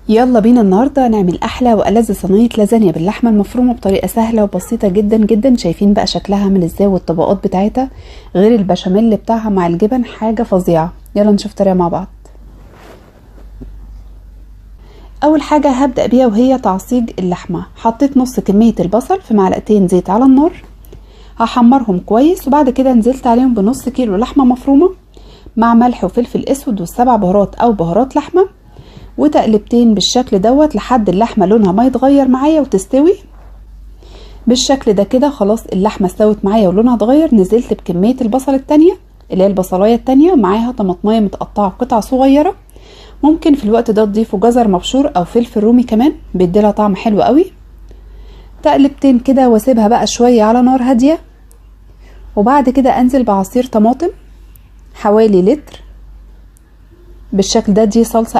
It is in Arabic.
يلا بينا النهارده نعمل احلى والذ صينيه لازانيا باللحمه المفرومه بطريقه سهله وبسيطه جدا جدا. شايفين بقى شكلها عامل ازاي والطبقات بتاعتها غير البشاميل بتاعها مع الجبن، حاجه فظيعه. يلا نشوف طريقه مع بعض. اول حاجه هبدا بيها وهي تعصيج اللحمه. حطيت نص كميه البصل في معلقتين زيت على النار، هحمرهم كويس، وبعد كده نزلت عليهم بنص كيلو لحمه مفرومه مع ملح وفلفل اسود والسبع بهارات او بهارات لحمه، وتقلبتين بالشكل دوت لحد اللحمه لونها ما يتغير معايا وتستوي بالشكل ده. كده خلاص اللحمه استوت معايا ولونها اتغير. نزلت بكميه البصل التانية اللي هي البصلايه التانية، معاها طماطمايه متقطعه قطع صغيره. ممكن في الوقت ده تضيفوا جزر مبشور او فلفل رومي كمان، بيديلها طعم حلو قوي. تقلبتين كده واسيبها بقى شويه على نار هاديه، وبعد كده انزل بعصير طماطم حوالي لتر بالشكل ده. دي صلصه